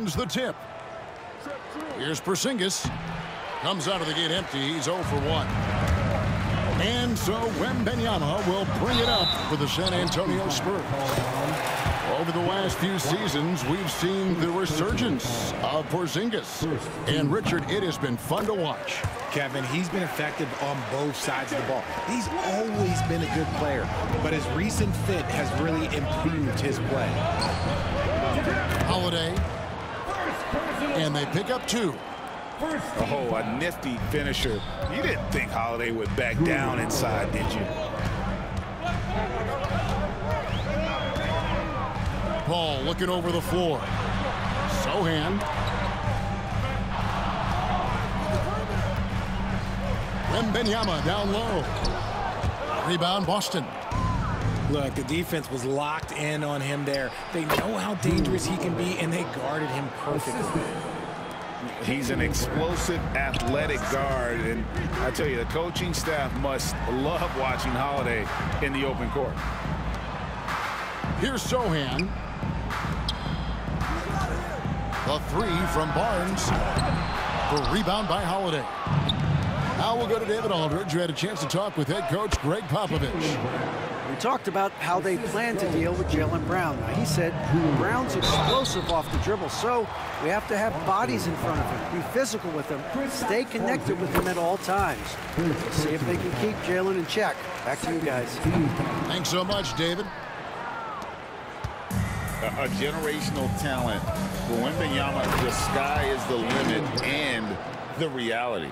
The tip. Here's Porzingis. Comes out of the gate empty. He's 0 for 1. And so Wembenyama will bring it up for the San Antonio Spurs. Over the last few seasons, we've seen the resurgence of Porzingis. And Richard, it has been fun to watch. Kevin, he's been effective on both sides of the ball. He's always been a good player, but his recent fit has really improved his play. Holiday. And they pick up 2. Oh, a nifty finisher. You didn't think Holiday would back down inside, did you? Paul looking over the floor. Sohan. Wembenyama down low. Rebound Boston. Look, the defense was locked in on him there. They know how dangerous he can be, and they guarded him perfectly. He's an explosive, athletic guard, and I tell you, the coaching staff must love watching Holiday in the open court. Here's Sohan. The 3 from Barnes. For rebound by Holiday. Now we'll go to David Aldridge, who had a chance to talk with head coach Greg Popovich. We talked about how they plan to deal with Jaylen Brown. Now, he said Brown's explosive off the dribble, so we have to have bodies in front of him, be physical with him, stay connected with him at all times. See if they can keep Jaylen in check. Back to you guys. Thanks so much, David. A generational talent. For Wembenyama, the sky is the limit and the reality.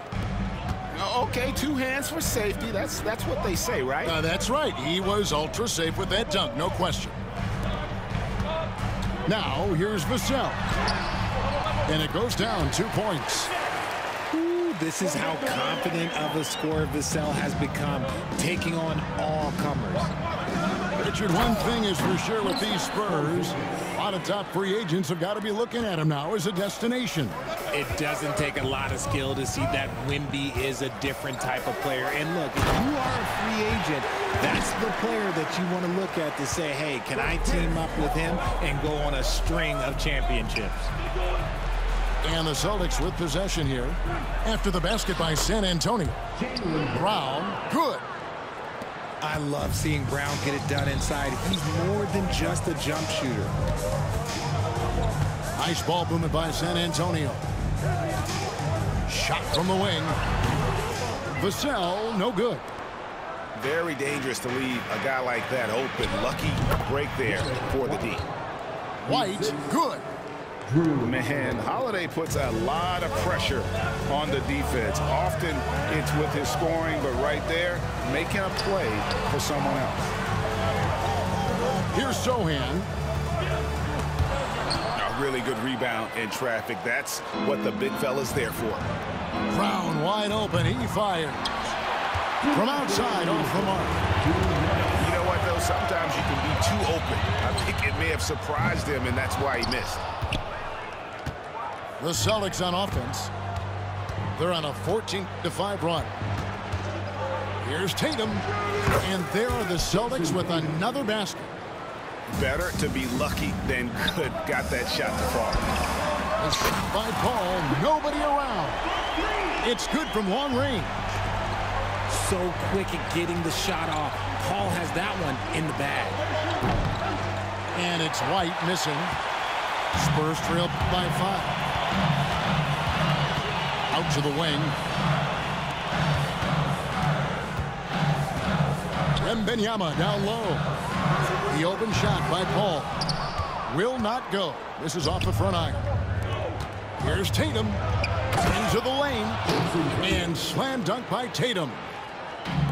Okay, 2 hands for safety. That's what they say, right? That's right. He was ultra safe with that dunk, no question. Now, here's Vassell. And it goes down 2 points. Ooh, this is how confident of a scorer Vassell has become, taking on all comers. Richard, one thing is for sure with these Spurs, a lot of top free agents have got to be looking at him now as a destination. It doesn't take a lot of skill to see that Wemby is a different type of player. And look, if you are a free agent, that's the player that you want to look at to say, hey, can I team up with him and go on a string of championships? And the Celtics with possession here after the basket by San Antonio. Brown, good. I love seeing Brown get it done inside. He's more than just a jump shooter. Nice ball movement by San Antonio. Shot from the wing. Vassell, no good. Very dangerous to leave a guy like that open. Lucky break there for the D. White, good. Man, Holiday puts a lot of pressure on the defense. Often it's with his scoring, but right there, making a play for someone else. Here's Sohan. A really good rebound in traffic. That's what the big fella's there for. Brown wide open. He fires. From outside, off the mark. You know what, though? Sometimes you can be too open. I think it may have surprised him, and that's why he missed. The Celtics on offense. They're on a 14-5 run. Here's Tatum. And there are the Celtics with another basket. Better to be lucky than good. Got that shot to fall. A shot by Paul. Nobody around. It's good from long range. So quick at getting the shot off. Paul has that one in the bag. And it's White missing. Spurs trail by 5. Out to the wing. Wembenyama down low. The open shot by Paul. Will not go. This is off the front iron. Here's Tatum. Into the lane. And slam dunk by Tatum.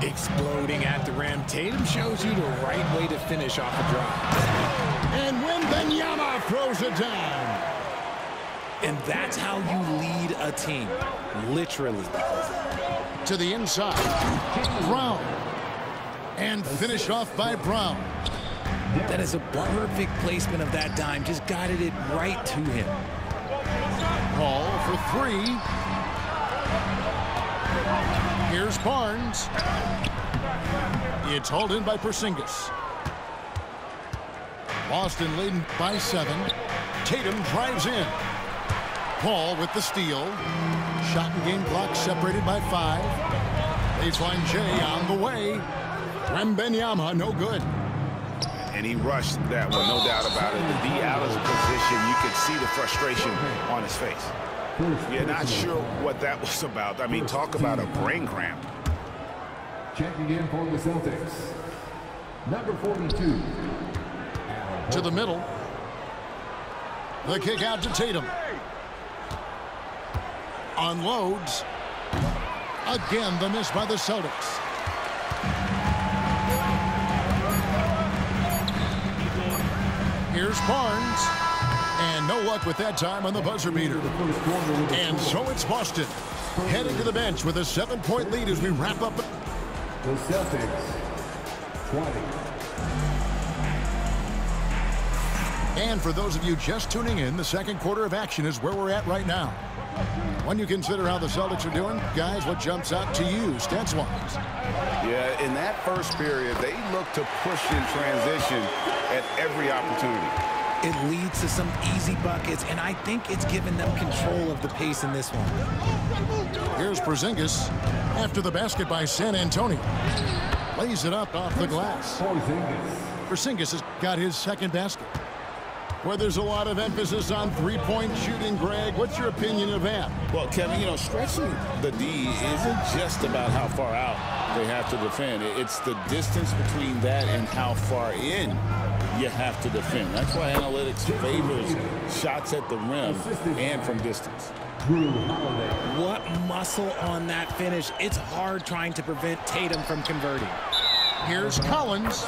Exploding at the rim. Tatum shows you the right way to finish off a drive. And Wembenyama throws it down. And that's how you lead a team, literally. To the inside. Brown. And finished off by Brown. That is a perfect placement of that dime. Just guided it right to him. Paul for 3. Here's Barnes. It's hauled in by Porzingis. Boston leading by 7. Tatum drives in. Paul with the steal. Shot and game clock separated by 5. Baseline J on the way. Wembenyama, no good. And he rushed that one, no doubt about it. The D out of position, you could see the frustration on his face. You're not sure what that was about. I mean, talk about a brain cramp. Checking in for the Celtics, number 42. To the middle. The kick out to Tatum. Unloads. Again, the miss by the Celtics. Here's Barnes. And no luck with that time on the buzzer beater. And so it's Boston heading to the bench with a 7-point lead as we wrap up. The Celtics, 20. And for those of you just tuning in, the second quarter of action is where we're at right now. When you consider how the Celtics are doing, guys, what jumps out to you, stats-wise? Yeah, in that first period, they look to push in transition at every opportunity. It leads to some easy buckets, and I think it's given them control of the pace in this one. Here's Porzingis after the basket by San Antonio. Lays it up off the glass. Porzingis has got his second basket. Where there's a lot of emphasis on three-point shooting, Greg. What's your opinion of that? Well, Kevin, you know, stretching the D isn't just about how far out they have to defend. It's the distance between that and how far in you have to defend. That's why analytics favors shots at the rim and from distance. What muscle on that finish. It's hard trying to prevent Tatum from converting. Here's Collins.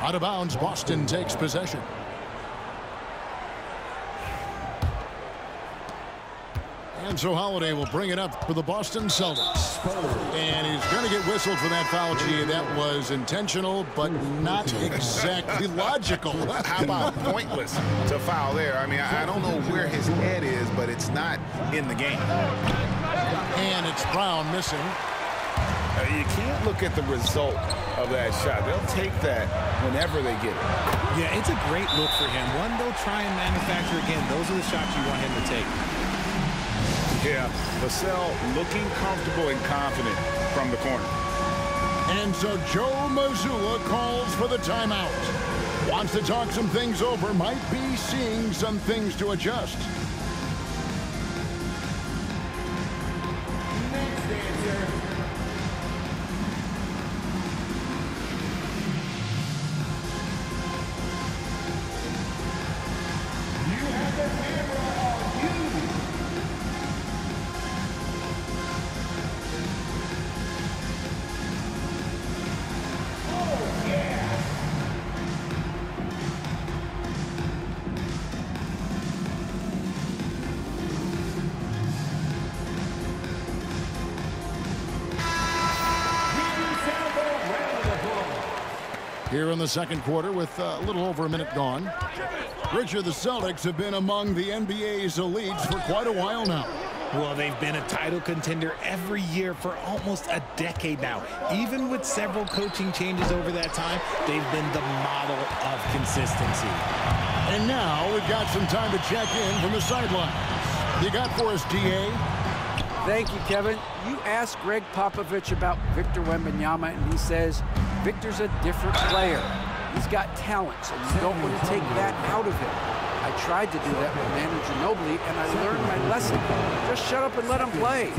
Out of bounds, Boston takes possession. And so Holiday will bring it up for the Boston Celtics. And he's going to get whistled for that foul. Gee, that was intentional, but not exactly logical. How about pointless to foul there? I mean, I don't know where his head is, but it's not in the game. And it's Brown missing. You can't look at the result of that shot. They'll take that whenever they get it. Yeah, it's a great look for him. One they'll try and manufacture again. Those are the shots you want him to take. Yeah, Vassell looking comfortable and confident from the corner. And so Joe Mazzulla calls for the timeout. Wants to talk some things over, might be seeing some things to adjust. Next answer. You have the camera on you. Here in the second quarter with a little over a minute gone. Richard, the Celtics have been among the NBA's elites for quite a while now. Well, they've been a title contender every year for almost a decade now. Even with several coaching changes over that time, they've been the model of consistency. And now we've got some time to check in from the sidelines. You got for us, DA? Thank you, Kevin. You asked Greg Popovich about Victor Wembanyama, and he says, Victor's a different player. He's got talent, so you don't want to take that out of him. I tried to do that with Manu Ginobili, and I learned my lesson. Just shut up and let him play.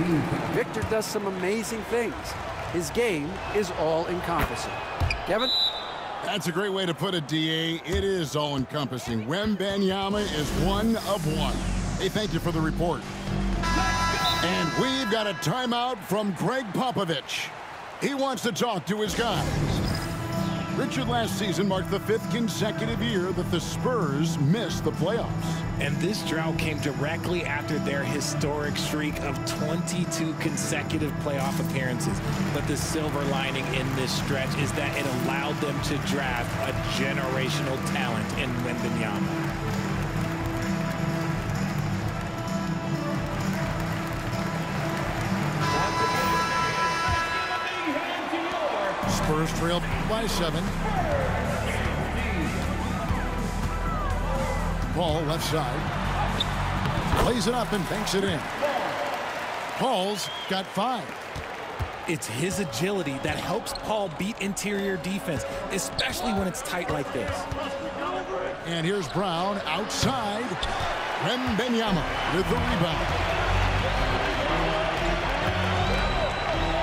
Victor does some amazing things. His game is all-encompassing. Kevin? That's a great way to put it, DA. It is all-encompassing. Wembanyama is one of one. Hey, thank you for the report. And we've got a timeout from Greg Popovich. He wants to talk to his guys. Richard, last season marked the 5th consecutive year that the Spurs missed the playoffs. And this drought came directly after their historic streak of 22 consecutive playoff appearances. But the silver lining in this stretch is that it allowed them to draft a generational talent in Wembanyama. Spurs trailed by 7. Ball left side. Plays it up and banks it in. Paul's got 5. It's his agility that helps Paul beat interior defense, especially when it's tight like this. And here's Brown outside. Wembenyama with the rebound.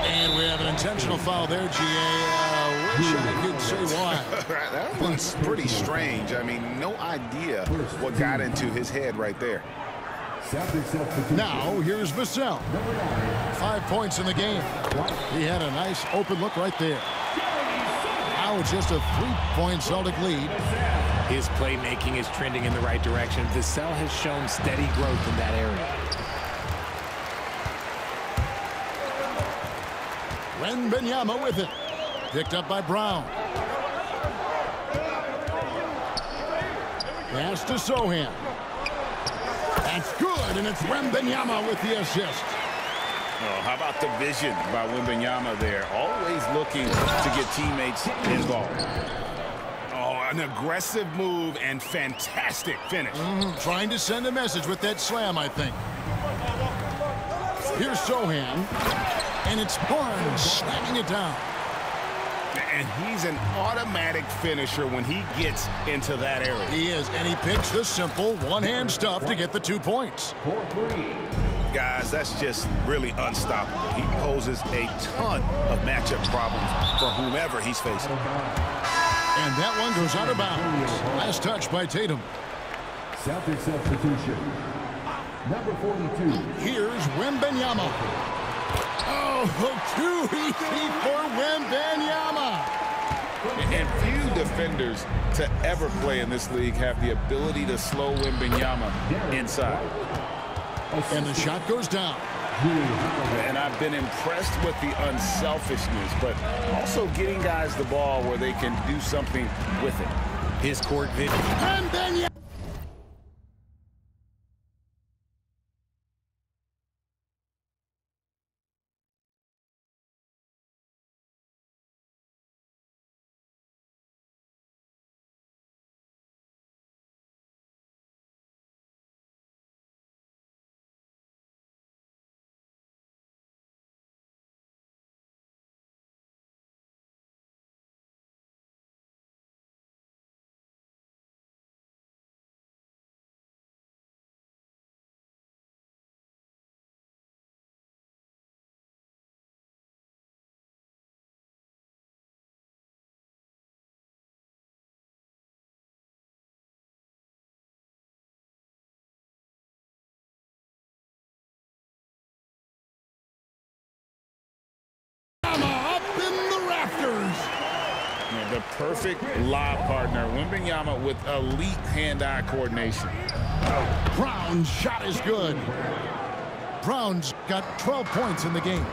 And we have an intentional foul there, G.A. Wish I could say why. That one's pretty strange. I mean, no idea what got into his head right there. Now, here's Vassell. 5 points in the game. He had a nice open look right there. Now it's just a 3-point Celtic lead. His playmaking is trending in the right direction. Vassell has shown steady growth in that area. Wembenyama with it. Picked up by Brown. Pass to Sohan. That's good, and it's Wembenyama with the assist. Oh, how about the vision by Wembenyama there? Always looking to get teammates involved. Oh, an aggressive move and fantastic finish. Trying to send a message with that slam, I think. Here's Sohan, and it's Barnes slamming it down. And he's an automatic finisher when he gets into that area. He is, and he picks the simple one-hand stuff to get the 2 points. Guys, that's just really unstoppable. He poses a ton of matchup problems for whomever he's facing. And that one goes out of bounds. Last touch by Tatum. Celtic substitution. Number 42. Here's Wembenyama. Oh, too easy for Wembenyama. And few defenders to ever play in this league have the ability to slow Wembenyama inside. And the shot goes down. And I've been impressed with the unselfishness, but also getting guys the ball where they can do something with it. His court vision. Wembenyama. Up in the rafters. Yeah, the perfect lob partner. Wembenyama with elite hand-eye coordination. Brown's shot is good. Brown's got 12 points in the game.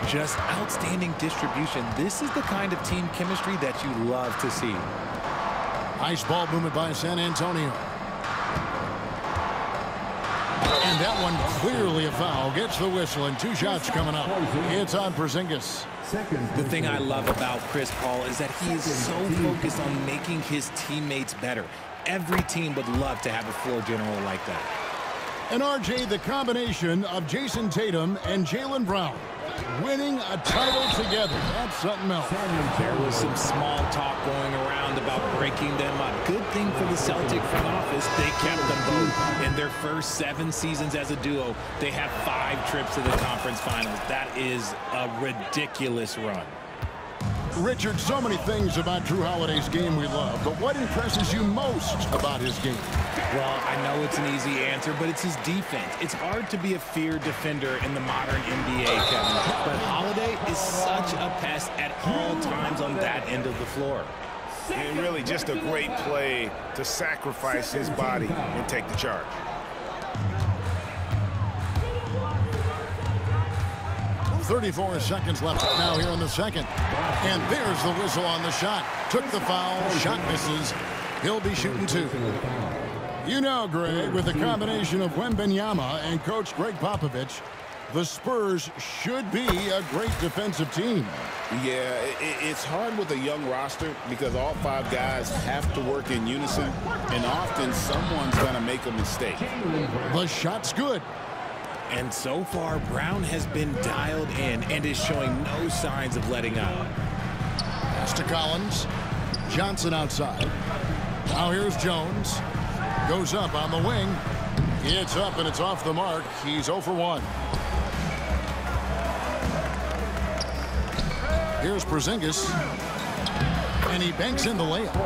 Just outstanding distribution. This is the kind of team chemistry that you love to see. Nice ball movement by San Antonio. And that one clearly a foul. Gets the whistle, and 2 shots coming up. It's on Porzingis. The thing I love about Chris Paul is that he is so focused on making his teammates better. Every team would love to have a floor general like that. And RJ, the combination of Jason Tatum and Jaylen Brown winning a title together. That's something else. There was some small talk going around about breaking them up. Good thing for the Celtic front office, they kept them both. In their first 7 seasons as a duo, they have 5 trips to the conference finals. That is a ridiculous run. Richard, so many things about Drew Holiday's game we love, but what impresses you most about his game? Well, I know it's an easy answer, but it's his defense. It's hard to be a feared defender in the modern NBA, Kevin. But Holiday is such a pest at all times on that end of the floor. And really just a great play to sacrifice his body and take the charge. .34 seconds left now here in the second. And there's the whistle on the shot. Took the foul, shot misses. He'll be shooting 2. You know, Greg, with the combination of Wembenyama and Coach Greg Popovich, The Spurs should be a great defensive team. Yeah, it's hard with a young roster because all 5 guys have to work in unison, and often someone's going to make a mistake. The shot's good. And so far, Brown has been dialed in and is showing no signs of letting up. Pass to Collins. Johnson outside. Now here's Jones. Goes up on the wing. It's up and it's off the mark. He's 0 for 1. Here's Porzingis. And he banks in the layup.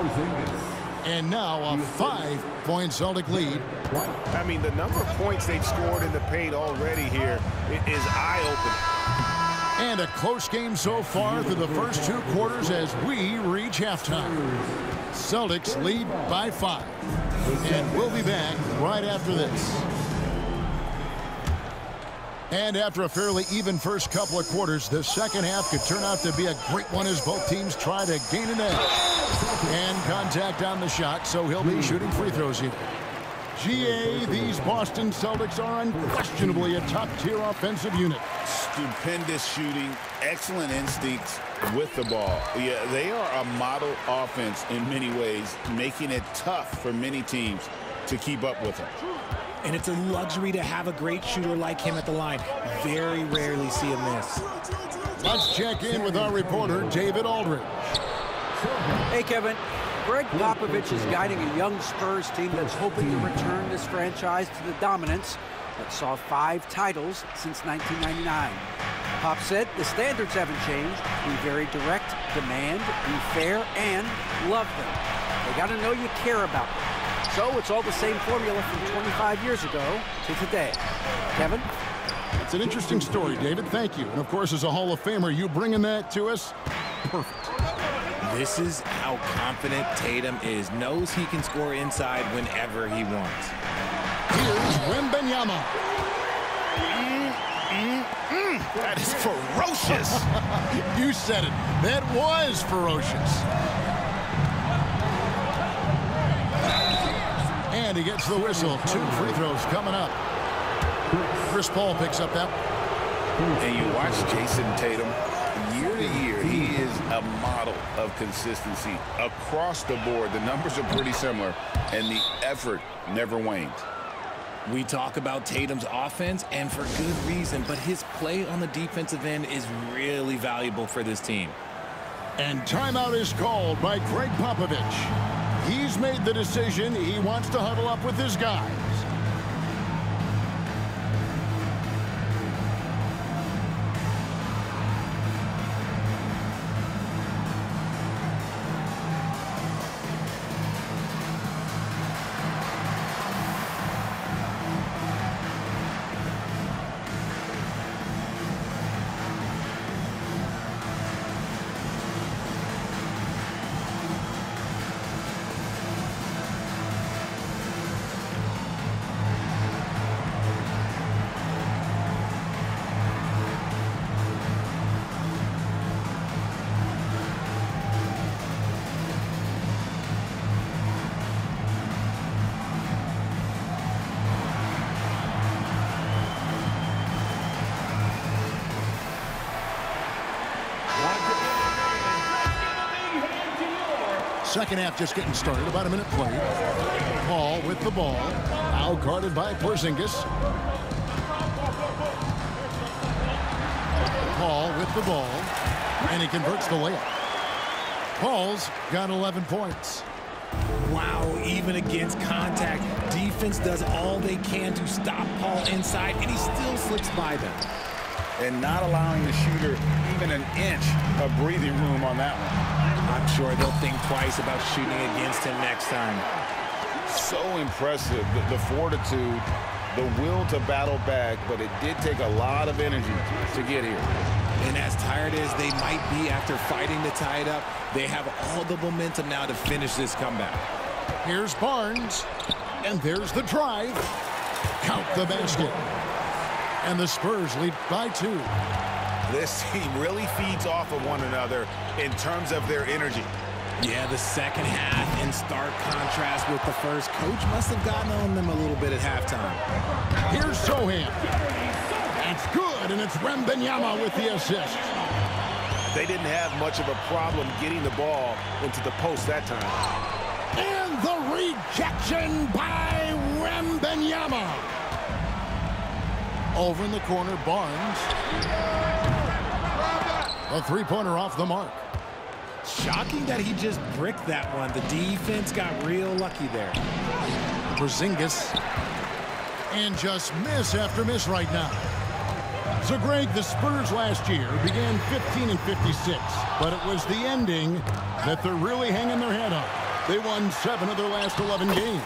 And now a 5-point Celtic lead. I mean, the number of points they've scored in the paint already here is eye-opening. And a close game so far through the first 2 quarters as we reach halftime. Celtics lead by 5. And we'll be back right after this. And after a fairly even first couple of quarters, the second half could turn out to be a great one as both teams try to gain an edge. And contact on the shot, so he'll be shooting free throws here. GA, these Boston Celtics are unquestionably a top-tier offensive unit. Stupendous shooting, excellent instincts with the ball. Yeah, they are a model offense in many ways, making it tough for many teams to keep up with them. And it's a luxury to have a great shooter like him at the line. Very rarely see him miss. Let's check in with our reporter, David Aldridge. Hey, Kevin. Greg Popovich is guiding a young Spurs team that's hoping to return this franchise to the dominance that saw 5 titles since 1999. Pop said the standards haven't changed. Be very direct, demand, be fair, and love them. They got to know you care about them. So it's all the same formula from 25 years ago to today. Kevin? It's an interesting story, David. Thank you. And, of course, as a Hall of Famer, you bringing that to us? Perfect. This is how confident Tatum is. Knows he can score inside whenever he wants. Here's Wembanyama. That is ferocious. You said it. That was ferocious. And he gets the whistle. 2 free throws coming up. Chris Paul picks up that. And you watch Jason Tatum. Year to year, he is a model of consistency across the board. The numbers are pretty similar, and the effort never wanes. We talk about Tatum's offense, and for good reason, but his play on the defensive end is really valuable for this team. And timeout is called by Greg Popovich. He's made the decision. He wants to huddle up with his guys. Second half just getting started. About a minute played. Paul with the ball. Now guarded by Porzingis. Paul with the ball. And he converts the layup. Paul's got 11 points. Wow, even against contact, defense does all they can to stop Paul inside, and he still slips by them. And not allowing the shooter even an inch of breathing room on that one. I'm sure they'll think twice about shooting against him next time. So impressive, the fortitude, the will to battle back, but it did take a lot of energy to get here. And as tired as they might be after fighting to tie it up, they have all the momentum now to finish this comeback. Here's Barnes, and there's the drive. Count the basket. And the Spurs lead by 2. This team really feeds off of one another in terms of their energy. Yeah, the second half in stark contrast with the first. Coach must have gotten on them a little bit at halftime. Here's Sohan. It's good. good, and it's Wembenyama with the assist. They didn't have much of a problem getting the ball into the post that time. And the rejection by Wembenyama. Over in the corner, Barnes. A three-pointer off the mark. Shocking that he just bricked that one. The defense got real lucky there. Porzingis. And just miss after miss right now. So, Greg, the Spurs last year began 15 and 56, but it was the ending that they're really hanging their head on. They won 7 of their last 11 games.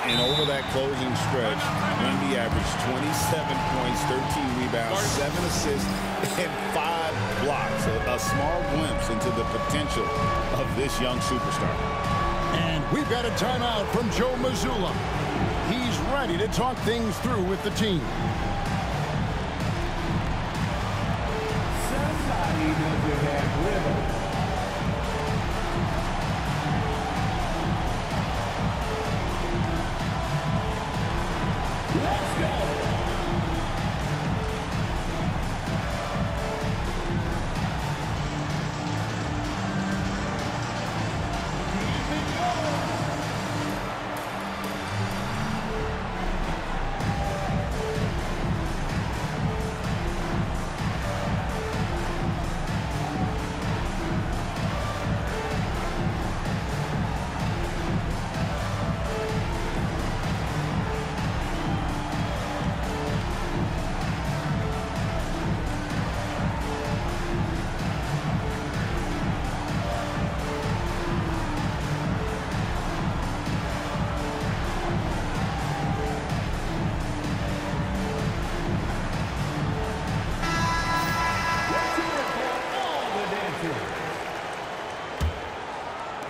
And over that closing stretch, Wemby averaged 27 points, 13 rebounds, 7 assists, and 5 blocks. A small glimpse into the potential of this young superstar. And we've got a timeout from Joe Mazzulla. He's ready to talk things through with the team. Somebody doesn't have rhythm. Let's go.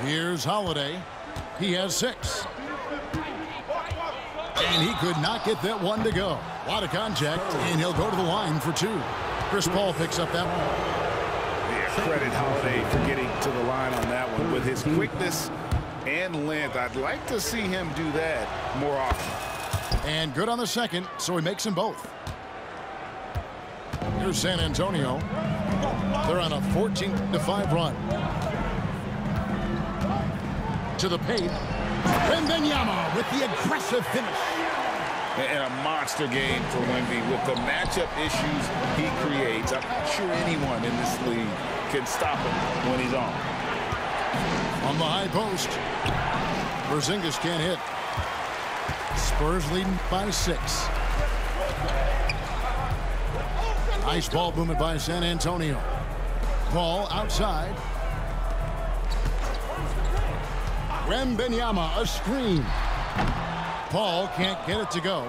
Here's Holiday. He has 6. And he could not get that one to go. A lot of contact, and he'll go to the line for 2. Chris Paul picks up that one. Yeah, credit Holiday for getting to the line on that one. With his quickness and length, I'd like to see him do that more often. And good on the second, so he makes them both. Here's San Antonio. They're on a 14-5 run. To the paint. Wembenyama with the aggressive finish. And a monster game for Wemby with the matchup issues he creates. I'm not sure anyone in this league can stop him when he's on. On the high post. Porzingis can't hit. Spurs leading by 6. Nice ball movement by San Antonio. Ball outside. Wembenyama, a screen. Paul can't get it to go.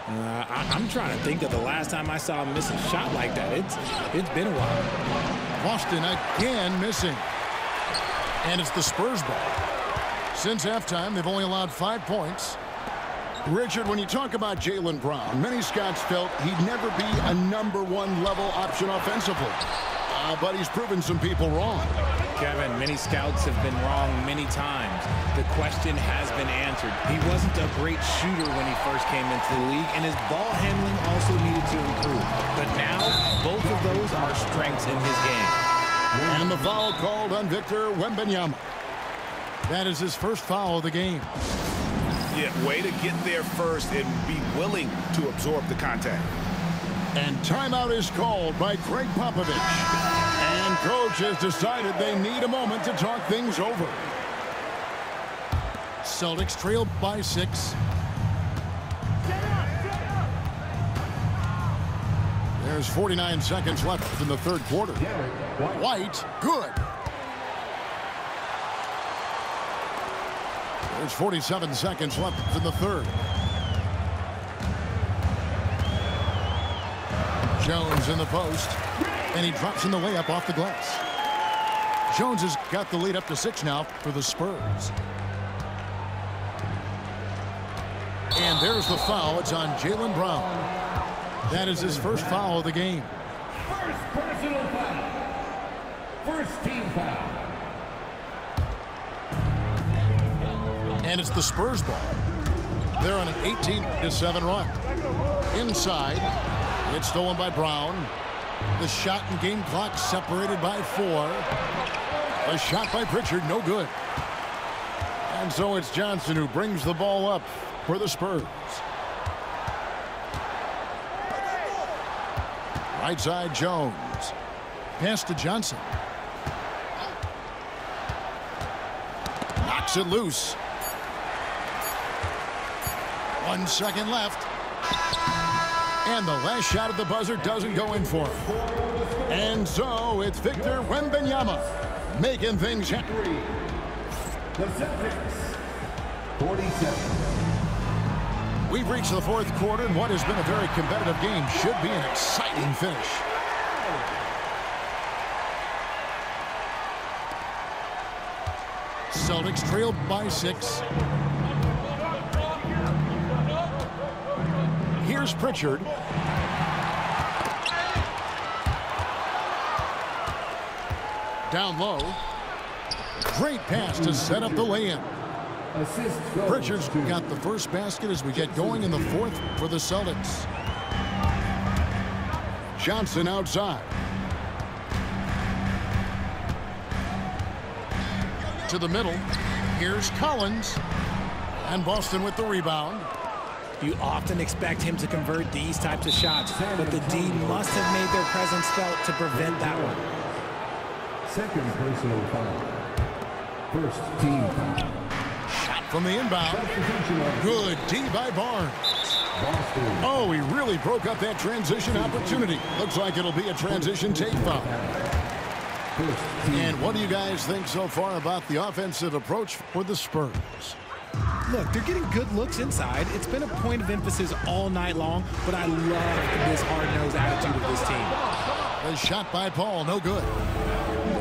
I'm trying to think of the last time I saw him miss a shot like that. It's been a while. Boston again missing. And it's the Spurs ball. Since halftime, they've only allowed 5 points. Richard, when you talk about Jaylen Brown, many scouts felt he'd never be a #1 level option offensively. But he's proven some people wrong. Kevin, many scouts have been wrong many times. The question has been answered. He wasn't a great shooter when he first came into the league, and his ball handling also needed to improve. But now, both of those are strengths in his game. And the foul called on Victor Wembanyama. That is his first foul of the game. Yeah, way to get there first and be willing to absorb the contact. And timeout is called by Greg Popovich. And coach has decided they need a moment to talk things over. Celtics trail by 6. There's 49 seconds left in the third quarter. White, good. There's 47 seconds left in the third. Jones in the post, and he drops in the layup off the glass. Jones has got the lead up to 6 now for the Spurs. And there's the foul. It's on Jaylen Brown. That is his first foul of the game. First personal foul. First team foul. And it's the Spurs ball. They're on an 18-7 run. Inside. It's stolen by Brown. The shot and game clock separated by 4. A shot by Pritchard, no good. And so it's Johnson who brings the ball up for the Spurs. Right side, Jones. Pass to Johnson. Knocks it loose. 1 second left. And the last shot at the buzzer doesn't go in for him. And so it's Victor Wembanyama making things happen. The Celtics, 47. We've reached the 4th quarter, and what has been a very competitive game should be an exciting finish. Celtics trailed by 6. Here's Pritchard. Down low. Great pass to set up the lay-in. Pritchard's got the first basket as we get going in the 4th for the Celtics. Johnson outside. To the middle. Here's Collins. And Boston with the rebound. You often expect him to convert these types of shots, but the D must have made their presence felt to prevent that one. Second personal foul. First team foul. Shot from the inbound. Good D by Barnes. Oh, he really broke up that transition opportunity. Looks like it'll be a transition take foul. And what do you guys think so far about the offensive approach for the Spurs? Look, they're getting good looks inside. It's been a point of emphasis all night long, but I love this hard-nosed attitude of this team. The shot by Paul, no good.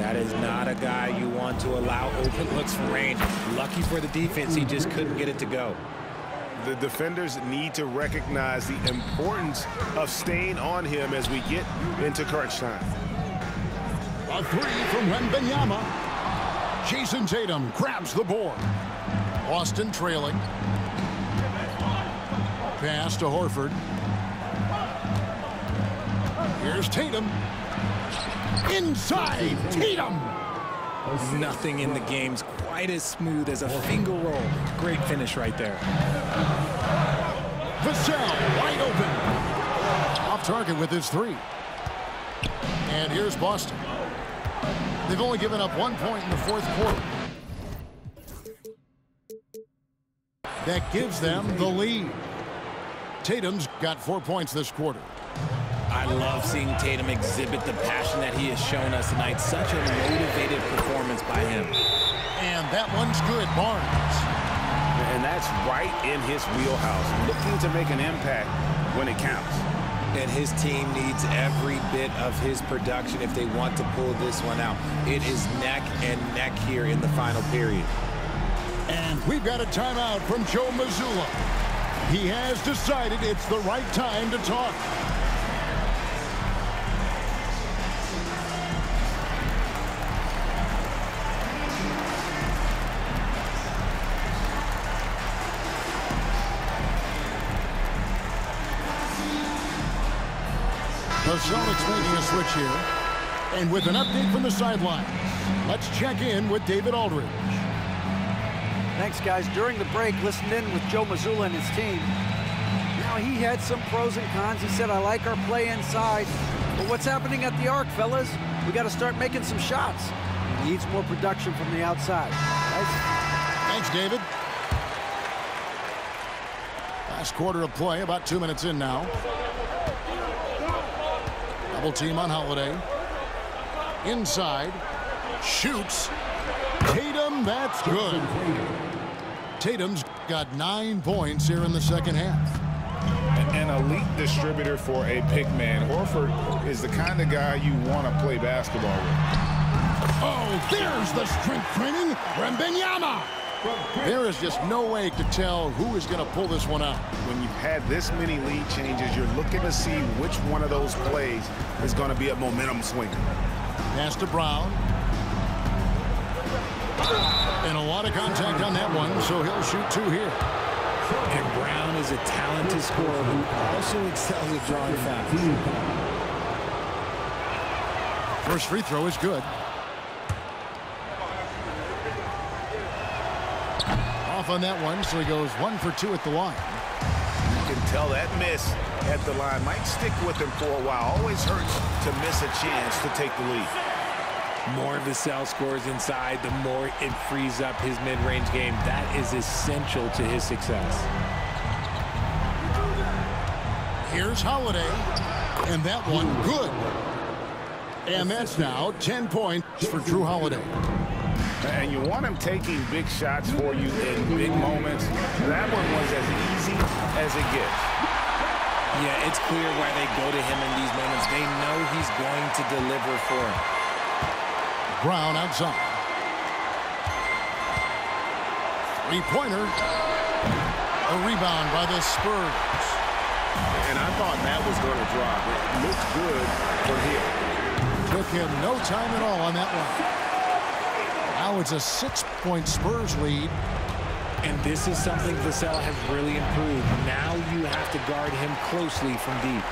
That is not a guy you want to allow open looks from range. Lucky for the defense, he just couldn't get it to go. The defenders need to recognize the importance of staying on him as we get into crunch time. A 3 from Wembanyama. Jason Tatum grabs the board. Boston trailing. Pass to Horford. Here's Tatum. Inside, Tatum. Nothing in the game's quite as smooth as a finger roll. Great finish right there. Vassell wide open. Off target with his 3. And here's Boston. They've only given up 1 point in the 4th quarter. That gives them the lead. Tatum's got 4 points this quarter. I love seeing Tatum exhibit the passion that he has shown us tonight. Such a motivated performance by him. And that one's good, Barnes. And that's right in his wheelhouse, looking to make an impact when it counts. And his team needs every bit of his production if they want to pull this one out. It is neck and neck here in the final period. And we've got a timeout from Joe Mazzulla. He has decided it's the right time to talk. The Celtics making a switch here. And with an update from the sidelines, let's check in with David Aldridge. Thanks, guys. During the break, listened in with Joe Mazzulla and his team. Now, he had some pros and cons. He said, I like our play inside. But what's happening at the arc, fellas? We got to start making some shots. He needs more production from the outside. Thanks, David. Last quarter of play, about 2 minutes in now. Double team on Holiday. Inside. Shoots. Tatum, that's good. Tatum's got 9 points here in the second half. An elite distributor for a big man. Horford is the kind of guy you want to play basketball with. Oh, there's the strength training. Wembanyama. There is just no way to tell who is going to pull this one out. When you've had this many lead changes, you're looking to see which one of those plays is going to be a momentum swinger. Pass to Brown. And a lot of contact on that one, so he'll shoot 2 here. And Brown is a talented scorer who also excels at drawing fouls. First free throw is good. Off on that one, so he goes 1 for 2 at the line. You can tell that miss at the line might stick with him for a while. Always hurts to miss a chance to take the lead. More of Vassell scores inside, the more it frees up his mid-range game. That is essential to his success. Here's Holiday, and that one good. And that's now 10 points for Drew Holiday. And you want him taking big shots for you in big moments. That one was as easy as it gets. Yeah, it's clear why they go to him in these moments. They know he's going to deliver for him. Brown outside. Three-pointer. A rebound by the Spurs. And I thought Matt was going to drop. It looked good for him. Took him no time at all on that one. Now it's a 6-point Spurs lead. And this is something Vassell has really improved. Now you have to guard him closely from deep.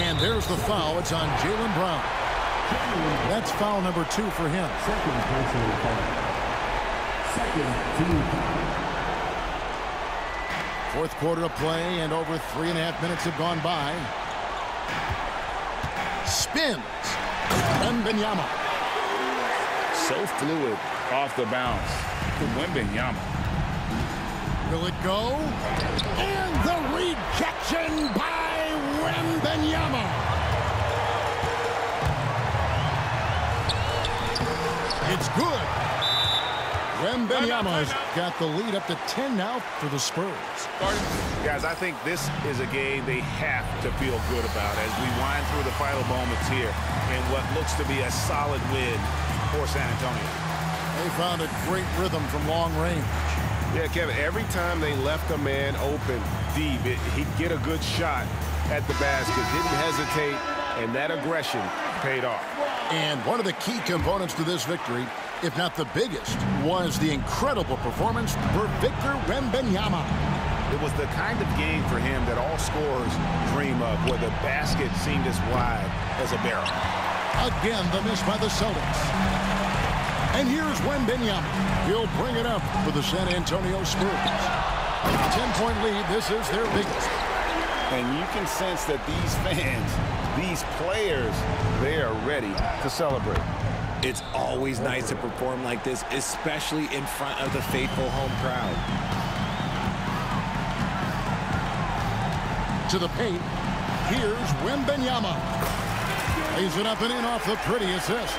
And there's the foul. It's on Jaylen Brown. That's foul number 2 for him. Second personal foul. Second team foul. Fourth quarter of play, and over 3.5 minutes have gone by. Spins. Wembanyama. So fluid off the bounce to Wembanyama. Will it go? And the rejection by Wembanyama. It's good. Wembanyama's got the lead up to 10 now for the Spurs. Guys, I think this is a game they have to feel good about as we wind through the final moments here in what looks to be a solid win for San Antonio. They found a great rhythm from long range. Yeah, Kevin, every time they left a man open deep, he'd get a good shot at the basket, didn't hesitate, and that aggression paid off. And one of the key components to this victory, if not the biggest, was the incredible performance for Victor Wembanyama. It was the kind of game for him that all scorers dream of, where the basket seemed as wide as a barrel. Again, the miss by the Celtics. And here's Wembanyama. He'll bring it up for the San Antonio Spurs. 10-point lead. This is their biggest. And you can sense that these fans, these players, they are ready to celebrate. It's always nice to perform like this, especially in front of the faithful home crowd. To the paint. Here's Wembanyama. Lays it up and in off the pretty assist.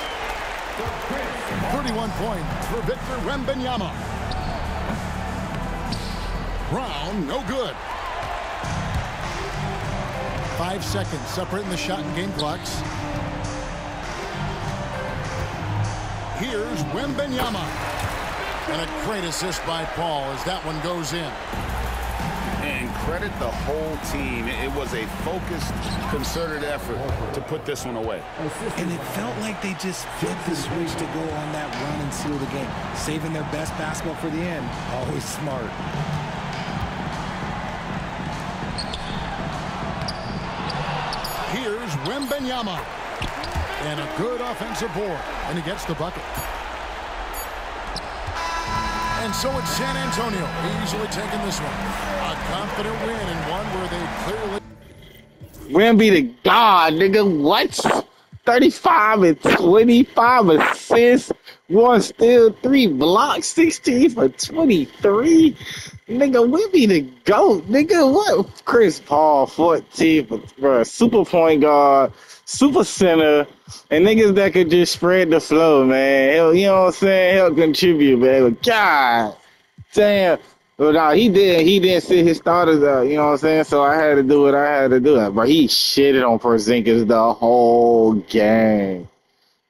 31 points for Victor Wembanyama. Brown, no good. 5 seconds separating the shot and game clocks. Here's Wembanyama. And a great assist by Paul as that one goes in. And credit the whole team. It was a focused, concerted effort to put this one away. And it felt like they just flipped the switch to go on that run and seal the game. Saving their best basketball for the end. Always smart. Here's Wembanyama. And a good offensive board. And he gets the bucket. And so it's San Antonio easily taking this one. A confident win and one where they clearly... Wemby the God, nigga. What? 35 and 25 assists, 1 steal, 3 blocks, 16 for 23. Nigga, Wemby the GOAT. Nigga, what? Chris Paul, 14 for super point guard, super center, and niggas that could just spread the flow, man. Hell, you know what I'm saying? Help contribute, man. But God damn. Well, no, he didn't sit his starters out, you know what I'm saying? So I had to do what I had to do. But he shitted on Porzingis the whole game.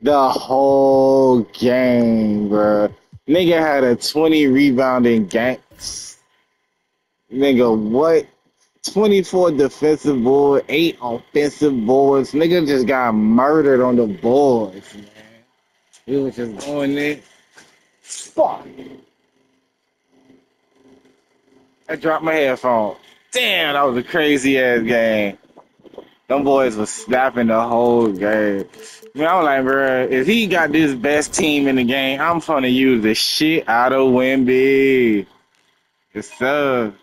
The whole game, bro. Nigga had a 20 rebounding game. Nigga, what? 24 defensive boards, 8 offensive boards. Nigga just got murdered on the boards, man. He was just going there. Fuck. I dropped my headphone. Damn, that was a crazy ass game. Them boys was snapping the whole game. Man, I'm like, bro, if he got this best team in the game, I'm gonna use the shit out of Wemby. Yes, sir.